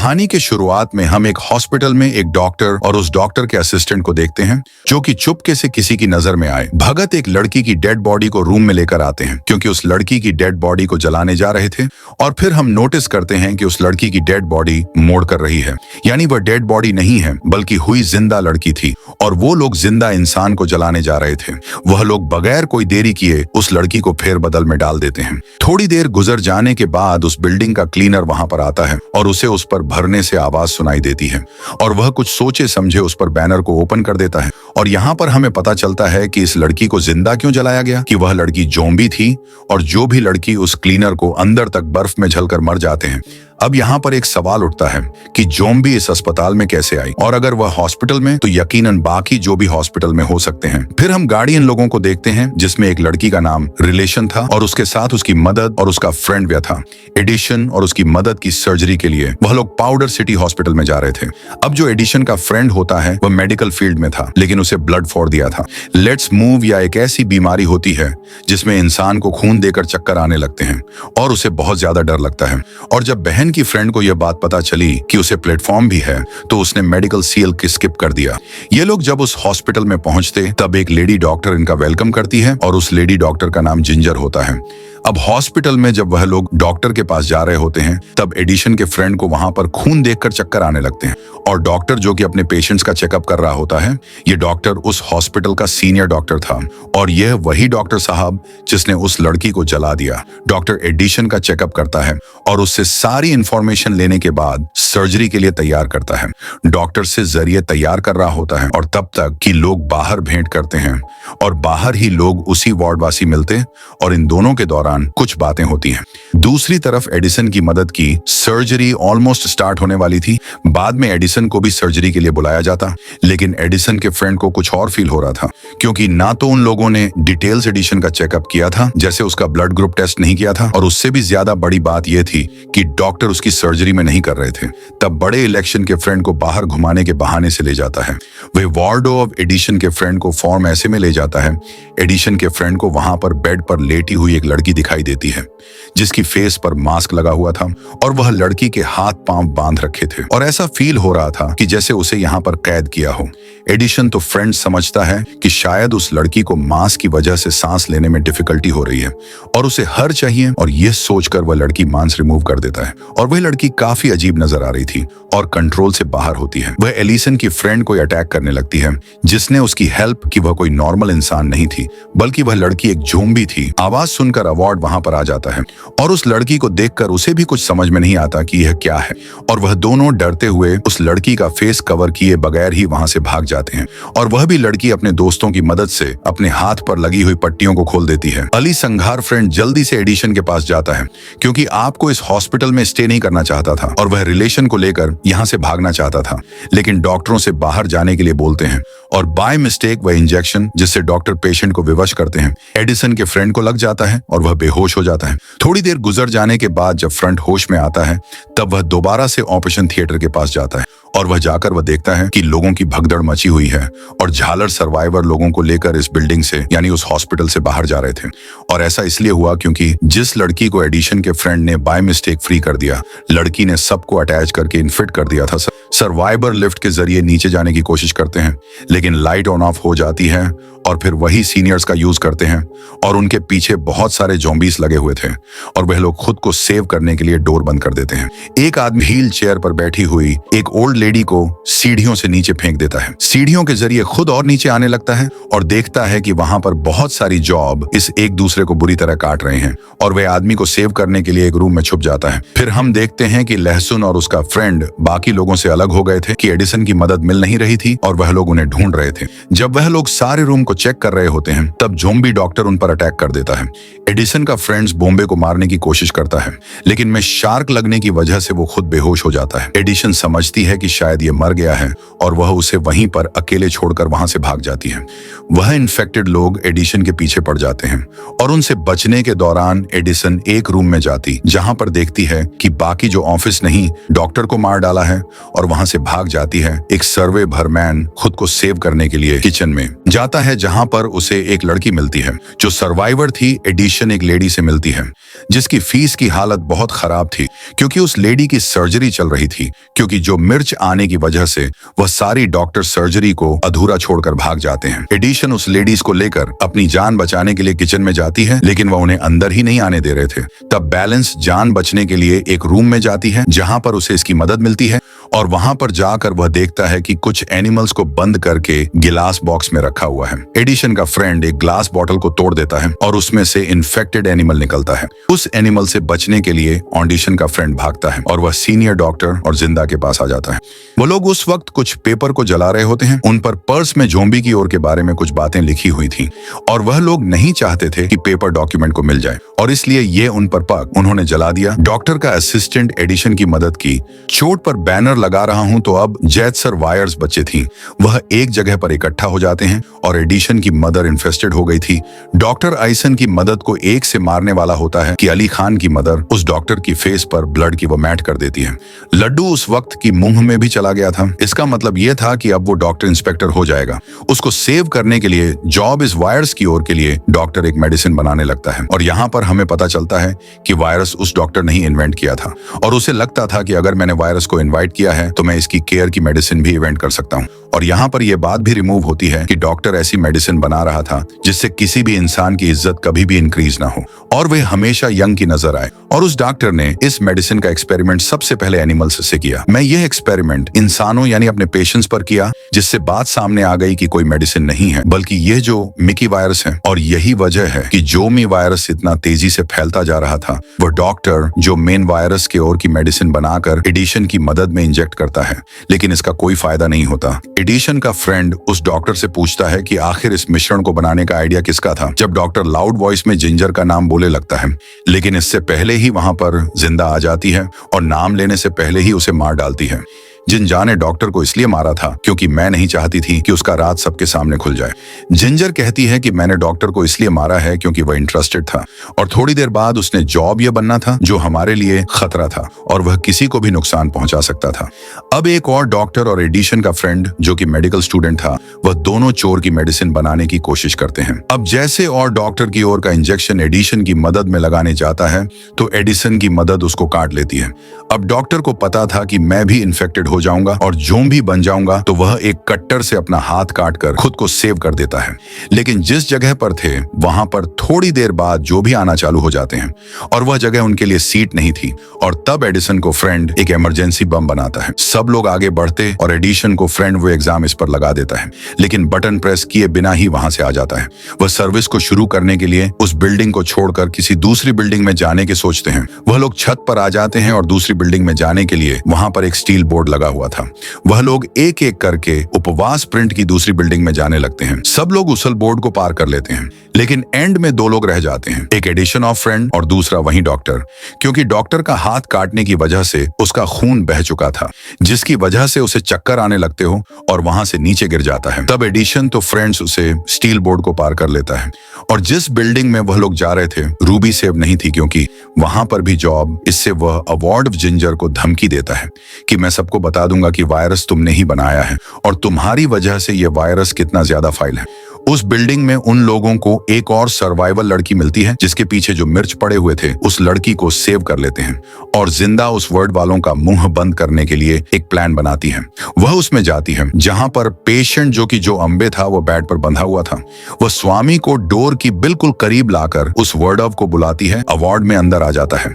कहानी के शुरुआत में हम एक हॉस्पिटल में एक डॉक्टर और उस डॉक्टर के असिस्टेंट को देखते हैं जो कि चुपके से किसी की नजर में आए। भगत एक लड़की की डेड बॉडी को रूम में लेकर आते हैं क्योंकि उस लड़की की डेड बॉडी को जलाने जा रहे थे और फिर हम नोटिस करते हैं कि उस लड़की की डेड बॉडी मोड़ कर रही है, यानी वह डेड बॉडी नहीं है बल्कि हुई जिंदा लड़की थी और वो लोग जिंदा इंसान को जलाने जा रहे थे। वह लोग बगैर कोई देरी किए उस लड़की को फेरबदल में डाल देते हैं। थोड़ी देर गुजर जाने के बाद उस बिल्डिंग का क्लीनर वहां पर आता है और उसे उस पर भरने से आवाज सुनाई देती है और वह कुछ सोचे समझे उस पर बैनर को ओपन कर देता है और यहाँ पर हमें पता चलता है कि इस लड़की को जिंदा क्यों जलाया गया, कि वह लड़की ज़ॉम्बी थी और जो भी लड़की उस क्लीनर को अंदर तक बर्फ में जलकर मर जाते हैं। अब यहाँ पर एक सवाल उठता है कि ज़ॉम्बी इस अस्पताल में कैसे आई, और अगर वह हॉस्पिटल में तो यकीनन बाकी जो भी हॉस्पिटल में हो सकते हैं। फिर हम गार्डियन लोगों को देखते हैं जिसमें एक लड़की का नाम रिलेशन था और उसके साथ उसकी मदद और उसका फ्रेंड भी था। एडिशन और उसकी मदद की सर्जरी के लिए वह लोग पाउडर सिटी हॉस्पिटल में जा रहे थे। अब जो एडिशन का फ्रेंड होता है वह मेडिकल फील्ड में था लेकिन उसे ब्लड फोड़ दिया था। लेट्स मूव या एक ऐसी बीमारी होती है जिसमें इंसान को खून देकर चक्कर आने लगते हैं और उसे बहुत ज्यादा डर लगता है। और जब बहन की फ्रेंड को यह बात पता चली कि उसे प्लेटफॉर्म भी है तो उसने मेडिकल सील की स्किप कर दिया। ये लोग जब उस हॉस्पिटल में पहुंचते तब एक लेडी डॉक्टर इनका वेलकम करती है और उस लेडी डॉक्टर का नाम जिंजर होता है। अब हॉस्पिटल में जब वह लोग डॉक्टर के पास जा रहे होते हैं तब एडिशन के फ्रेंड को वहां पर खून देखकर चक्कर आने लगते हैं और डॉक्टर जो कि अपने पेशेंट्स का चेकअप कर रहा होता है, ये डॉक्टर उस हॉस्पिटल का सीनियर डॉक्टर था और यह वही डॉक्टर साहब जिसने उस लड़की को जला दिया। डॉक्टर एडिशन का चेकअप करता है और उससे सारी इंफॉर्मेशन लेने के बाद सर्जरी के लिए तैयार करता है। डॉक्टर से जरिए तैयार कर रहा होता है और तब तक कि लोग बाहर भेंट करते हैं और बाहर ही लोग उसी वार्डवासी मिलते और इन दोनों के दौरान कुछ बातें होती हैं। दूसरी तरफ एडिसन की मदद की सर्जरी ऑलमोस्ट स्टार्ट होने वाली थी। बाद में एडिसन को भी सर्जरी के लिए बुलाया जाता, लेकिन एडिसन के फ्रेंड को कुछ और फील हो रहा था क्योंकि ना तो उन लोगों ने डिटेल्स एडिशन का चेकअप किया था, जैसे उसका ब्लड ग्रुप टेस्ट नहीं किया था, और उससे भी ज्यादा बड़ी बात यह थी कि डॉक्टर उसकी सर्जरी में नहीं कर रहे थे। तब बड़े इलेक्शन के फ्रेंड को बाहर घुमाने के बहाने से ले जाता है। वह वार्डो ऑफ एडिशन के फ्रेंड को फॉर्म ऐसे में ले जाता है। एडिशन के फ्रेंड को वहां पर बेड पर लेटी हुई एक लड़की दिखाई देती है जिसकी फेस पर मास्क लगा हुआ था और वह लड़की के हाथ पांव बांध रखे थे और ऐसा फील हो रहा था कि जैसे उसे यहाँ पर कैद किया हो। एडिशन तो फ्रेंड समझता है कि शायद उस लड़की को मास्क की वजह से सांस लेने में डिफिकल्टी हो रही है और उसे हर चाहिए, और यह सोचकर वह लड़की मांस रिमूव कर देता है और वह लड़की काफी अजीब नजर आ रही थी और कंट्रोल से बाहर होती है। वह एलिसन की फ्रेंड को अटैक करने लगती है जिसने उसकी हेल्प की। वह कोई नॉर्मल इंसान नहीं थी बल्कि वह लड़की एक ज़ॉम्बी थी। आवाज सुनकर अवार्ड वहां पर आ जाता है और उस लड़की को देखकर उसे भी कुछ समझ में नहीं आता कि यह क्या है और वह दोनों डरते हुए उस लड़की का फेस कवर किए बगैर ही वहां से भाग जाते हैं और वह भी लड़की अपने दोस्तों की मदद से अपने हाथ पर लगी हुई पट्टियों को खोल देती है। अली संघार फ्रेंड जल्दी से एडिशन के पास जाता है क्योंकि आपको इस हॉस्पिटल में स्टे नहीं करना चाहता था और वह रिलेशन को लेकर यहाँ से भागना चाहता था, लेकिन डॉक्टरों से बाहर जाने के लिए बोलते हैं और बाय मिस्टेक वह इंजेक्शन जिससे डॉक्टर पेशेंट को विवश करते हैं एडिसन के फ्रेंड को लग जाता है और वह बेहोश हो जाता है। थोड़ी देर गुजर जाने के बाद जब फ्रंट होश में आता है तब वह दोबारा से ऑपरेशन थिएटर के पास जाता है और वह जाकर वह देखता है कि लोगों की भगदड़ मची हुई है और झालर सर्वाइवर लोगों को लेकर इस बिल्डिंग से यानी उस हॉस्पिटल से बाहर जा रहे थे। और ऐसा इसलिए हुआ क्योंकि जिस लड़की को एडिशन के फ्रेंड ने बाय मिस्टेक फ्री कर दिया, लड़की ने सबको अटैच करके इन्फिट कर दिया था। सर्वाइवर लिफ्ट के जरिए नीचे जाने की कोशिश करते हैं लेकिन लाइट ऑन ऑफ हो जाती है और फिर वही सीनियर्स का यूज करते हैं और उनके पीछे बहुत सारे ज़ॉम्बीज लगे हुए थे और वह लोग खुद को सेव करने के लिए डोर बंद कर देते हैं। एक आदमी व्हील चेयर पर बैठी हुई एक ओल्ड लेडी को सीढ़ियों से नीचे फेंक देता है। सीढ़ियों के जरिए खुद और नीचे आने लगता है और देखता है कि वहां पर बहुत सारी जॉब इस एक दूसरे को बुरी तरह काट रहे हैं और वह आदमी को सेव करने के लिए एक रूम में छुप जाता है। फिर हम देखते हैं कि लहसुन और उसका फ्रेंड बाकी लोगों से अलग हो गए थे कि एडिसन की मदद मिल नहीं रही थी और वह लोग उन्हें ढूंढ रहे थे। जब वह लोग सारे रूम को चेक कर रहे होते हैं तब ज़ॉम्बी डॉक्टर उन पर अटैक कर देता है। एडिसन का फ्रेंड्स बॉम्बे को मारने की कोशिश करता है लेकिन में शार्क लगने की वजह से वो खुद बेहोश हो जाता है। एडिशन समझती है कि शायद ये मर गया है और वह उसे वहीं पर अकेले छोड़कर वहां से भाग जाती है। वह इन्फेक्टेड लोग एडिशन के पीछे पड़ जाते हैं और उनसे बचने के दौरान एडिसन एक रूम में जाती जहां पर देखती है कि बाकी जो ऑफिस नहीं डॉक्टर को मार डाला है और वहां से भाग जाती है। एक सर्वे भरमैन खुद को सेव करने के लिए किचन में जाता है जहां पर उसे एक लड़की मिलती है जो सर्वाइवर थी। एडिशन एक लेडी से मिलती है जिसकी फीस की हालत बहुत खराब थी क्योंकि उस लेडी की सर्जरी चल रही थी, क्योंकि जो मिर्च आने की वजह से वह सारी डॉक्टर सर्जरी को अधूरा छोड़कर भाग जाते हैं। एडिशन उस लेडीज को लेकर अपनी जान बचाने के लिए किचन में जाती है लेकिन वह उन्हें अंदर ही नहीं आने दे रहे थे। तब बैलेंस जान बचने के लिए एक रूम में जाती है जहां पर उसे इसकी मदद मिलती है और वहां पर जाकर वह देखता है कि कुछ एनिमल्स को बंद करके गिलास बॉक्स में रखा हुआ है। एडिशन का फ्रेंड एक ग्लास बॉटल को तोड़ देता है और उसमें से इन्फेक्टेड एनिमल निकलता है। उस एनिमल से बचने के लिए ऑडिशन का फ्रेंड भागता है और वह सीनियर डॉक्टर और जिंदा के पास आ जाता है। वो लोग उस वक्त कुछ पेपर को जला रहे होते हैं। उन पर पर्स में ज़ोंबी की ओर के बारे में कुछ बातें लिखी हुई थी और वह लोग नहीं चाहते थे कि पेपर डॉक्यूमेंट को मिल जाए और इसलिए ये उन पर पक उन्होंने जला दिया। डॉक्टर का असिस्टेंट एडिशन की मदद की। चोट पर बैनर लगा रहा हूं तो अब जैतसर वायर्स बच्चे थी। वह एक जगह पर इकट्ठा हो जाते हैं और एडिशन की मदर इन्फेस्टेड हो गई थी। डॉक्टर आइसन की मदद को एक से मारने वाला होता है कि अली खान की मदर उस डॉक्टर की फेस पर ब्लड की वो मैट कर देती है। लड्डू उस वक्त की मुंह में भी चला गया था। इसका मतलब यह था कि अब वो डॉक्टर इंस्पेक्टर हो जाएगा। उसको सेव करने के लिए जॉब इस वायरस की ओर के लिए डॉक्टर एक मेडिसिन बनाने लगता है और यहाँ पर हमें पता चलता है कि वायरस उस डॉक्टर ने ही इन्वेंट किया था और उसे लगता था कि अगर मैंने वायरस को इन्वाइट किया है तो मैं इसकी केयर की मेडिसिन भी इन्वेंट कर सकता हूँ। और यहाँ पर यह बात भी रिमूव होती है कि डॉक्टर ऐसी मेडिसिन बना रहा था जिससे किसी भी इंसान की इज्जत कभी भी इंक्रीज ना हो और वह हमेशा यंग की नजर आए। और उस डॉक्टर ने इस मेडिसिन का एक्सपेरिमेंट सबसे पहले एनिमल्स से किया। मैं यह एक्सपेरिमेंट इंसानों यानी अपने पेशेंट्स पर किया जिससे बात सामने आ गई कि कोई मेडिसिन नहीं है बल्कि यह जो मिकी वायरस है। और यही वजह है कि जो मी वायरस इतना तेजी से फैलता जा रहा था वो डॉक्टर जो मेन वायरस के ओर की मेडिसिन बनाकर एडिशन की मदद में इंजेक्ट करता है लेकिन इसका कोई फायदा नहीं होता। एडिशन का फ्रेंड उस डॉक्टर से पूछता है कि आखिर इस मिश्रण को बनाने का आइडिया किसका था जब डॉक्टर लाउड वॉइस में जिंजर का नाम बोले लगता है, लेकिन इससे पहले ही वहां पर जिंदा आ जाती है और नाम लेने से पहले ही उसे मार डालती है। जिंजा ने डॉक्टर को इसलिए मारा था क्योंकि मैं नहीं चाहती थी कि उसका राज सबके सामने खुल जाए। जिंजर कहती है कि मैंने डॉक्टर को इसलिए मारा है क्योंकि वह इंटरेस्टेड था और थोड़ी देर बाद उसने जॉब यह बनना था जो हमारे लिए खतरा था और वह किसी को भी नुकसान पहुंचा सकता था। अब एक और डॉक्टर और एडिशन का फ्रेंड जो कि मेडिकल स्टूडेंट था वह दोनों चोर की मेडिसिन बनाने की कोशिश करते हैं। अब जैसे और डॉक्टर की ओर का इंजेक्शन एडिशन की मदद में लगाने जाता है तो एडिसन की मदद उसको काट लेती है। अब डॉक्टर को पता था कि मैं भी इन्फेक्टेड हो जाऊंगा और ज़ोंबी बन जाऊंगा तो वह एक कट्टर से अपना हाथ काटकर खुद को सेव कर देता है। लेकिन जिस जगह पर थे वहां पर थोड़ी देर बाद जो भी आना चालू हो जाते हैं और वह जगह उनके लिए सीट नहीं थी और तब एडिसन को फ्रेंड एक इमरजेंसी बम बनाता है। सब लोग आगे बढ़ते और एडिशन को फ्रेंड वो एग्जाम इस पर लगा देता है लेकिन बटन प्रेस किए बिना ही वहां से आ जाता है। वह सर्विस को शुरू करने के लिए उस बिल्डिंग को छोड़कर किसी दूसरी बिल्डिंग में जाने के सोचते हैं। वह लोग छत पर आ जाते हैं और दूसरी बिल्डिंग में जाने के लिए वहां पर एक स्टील बोर्ड लगा हुआ था। वह लोग एक एक करके उपवास प्रिंट की दूसरी बिल्डिंग में जाने लगते हैं। सब लोग उसल बोर्ड को पार कर लेते हैं लेकिन एंड में दो लोग रह जाते हैं, एक एडिशन ऑफ फ्रेंड और दूसरा वही डॉक्टर, क्योंकि डॉक्टर का हाथ काटने की वजह से उसका खून बह चुका था जिसकी वजह से उसे चक्कर आने लगते हो और वहां से नीचे गिर जाता है। तब एडिशन तो फ्रेंड्स उसे स्टील बोर्ड को पार कर लेता है और जिस बिल्डिंग में वह लोग जा रहे थे रूबी सेव नहीं थी क्योंकि वहां पर भी जॉब इससे वह अवार्ड जिंजर को धमकी देता है कि मैं सबको बता दूंगा कि वायरस तुमने ही बनाया है और तुम्हारी वजह से यह वायरस कितना ज्यादा फैला है। उस बिल्डिंग में उन लोगों को एक और सर्वाइवल लड़की मिलती है जिसके पीछे जो मिर्च पड़े हुए थे उस लड़की को सेव कर लेते हैं और जिंदा उस वर्ड वालों का मुंह बंद करने के लिए एक प्लान बनाती है। वह उसमें जाती है जहां पर पेशेंट जो कि जो अंबे था वो बेड पर बंधा हुआ था। वह स्वामी को डोर की बिल्कुल करीब लाकर उस वर्ड ऑफ को बुलाती है। अवार्ड में अंदर आ जाता है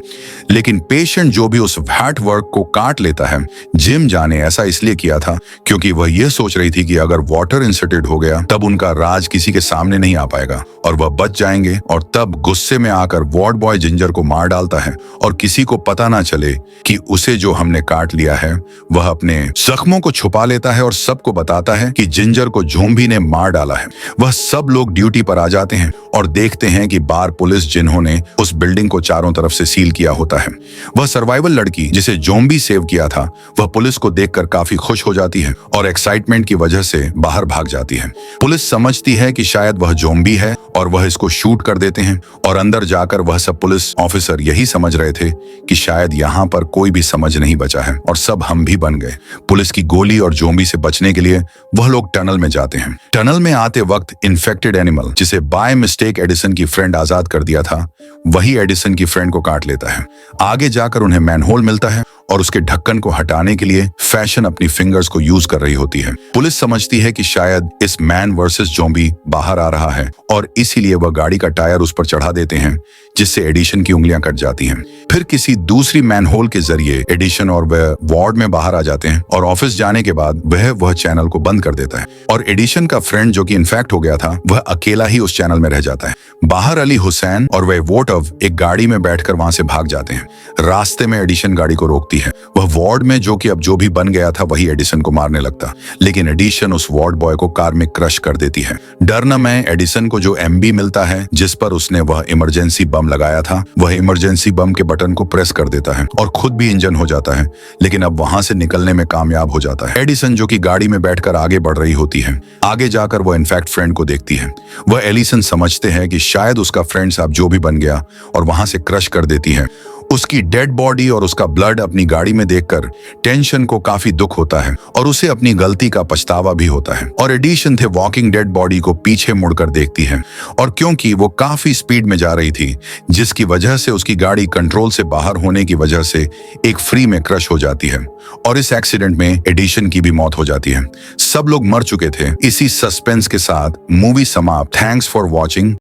लेकिन पेशेंट जो भी उस वैट वर्क को काट लेता है। जिम जाने ऐसा इसलिए किया था क्योंकि वह यह सोच रही थी कि अगर वाटर इंसर्टेड हो गया तब उनका राज किसी के सामने नहीं आ पाएगा और वह बच जाएंगे। और तब गुस्से में आकर वार्ड बॉय जिंजर को मार डालता है और किसी को पता ना चले कि उसे जो हमने काट लिया है। वह अपने जख्मों को छुपा लेता है और सबको बताता है कि जिंजर को ज़ोंबी ने मार डाला है। वह सब लोग ड्यूटी पर आ जाते हैं और देखते हैं कि बार पुलिस जिन्होंने उस बिल्डिंग को चारों तरफ से सील किया होता है। वह सर्वाइवल लड़की जिसे ज़ोंबी सेव किया था वह पुलिस को देखकर काफी खुश हो जाती है और एक्साइटमेंट की वजह से बाहर भाग जाती है। पुलिस समझती समझती है कि शायद वह ज़ॉम्बी है और वह इसको शूट कर देते हैं और अंदर जाकर वह सब पुलिस ऑफिसर यही समझ रहे थे कि शायद यहाँ पर कोई भी समझ नहीं बचा है और सब हम भी बन गए। पुलिस की गोली और ज़ॉम्बी से बचने के लिए वह लोग टनल में जाते हैं। टनल में आते वक्त इन्फेक्टेड एनिमल जिसे बाय मिस्टेक एडिसन की फ्रेंड आजाद कर दिया था, वही एडिसन की फ्रेंड को काट लेता है। आगे जाकर उन्हें मैनहोल मिलता है और उसके ढक्कन को हटाने के लिए फैशन अपनी फिंगर्स को यूज कर रही होती है। पुलिस समझती है कि शायद इस मैन वर्सेस ज़ॉम्बी बाहर आ रहा है और इसीलिए वह गाड़ी का टायर उस पर चढ़ा देते हैं, जिससे एडिशन की उंगलियां कट जाती हैं। फिर किसी दूसरी मैनहोल के जरिए एडिशन और वह वार्ड में बाहर आ जाते हैं और ऑफिस जाने के बाद वह चैनल को बंद कर देता है और एडिशन का फ्रेंड जो कि इन्फेक्ट हो गया था, वह अकेला ही उस चैनल में रह जाता है। बाहर अली हुसैन और वह वोटव एक गाड़ी में बैठकर वहां से भाग जाते हैं। रास्ते में एडिशन गाड़ी को रोकती है। वह वार्ड में जो कि अब जो भी बन गया था वही एडिसन को मारने लगता, लेकिन एडिशन उस वार्ड बॉय को कार में क्रश कर देती है। डर न मैं एडिसन को जो एमबी मिलता है जिस पर उसने वह इमरजेंसी बम लगाया था, वह इमरजेंसी बम के बटन को प्रेस कर देता है और खुद भी इंजन हो जाता है, लेकिन अब वहां से निकलने में कामयाब हो जाता है। एडिसन जो कि गाड़ी में बैठकर आगे बढ़ रही होती है, आगे जाकर वह इनफैक्ट फ्रेंड को देखती है। वह एलिसन समझते हैं कि शायद उसका फ्रेंड साहब जो भी बन गया और वहां से क्रश कर देती है। उसकी डेड बॉडी और उसका ब्लड अपनी गाड़ी में देखकर टेंशन को काफी दुख होता है और उसे अपनी गलती का पछतावा भी होता है। और एडिशन थे वॉकिंग डेड बॉडी को पीछे मुड़कर देखती है और क्योंकि वो काफी स्पीड में जा रही थी, जिसकी वजह से उसकी गाड़ी कंट्रोल से बाहर होने की वजह से एक फ्री में क्रश हो जाती है और इस एक्सीडेंट में एडिशन की भी मौत हो जाती है। सब लोग मर चुके थे। इसी सस्पेंस के साथ मूवी समाप्त। Thanks for watching.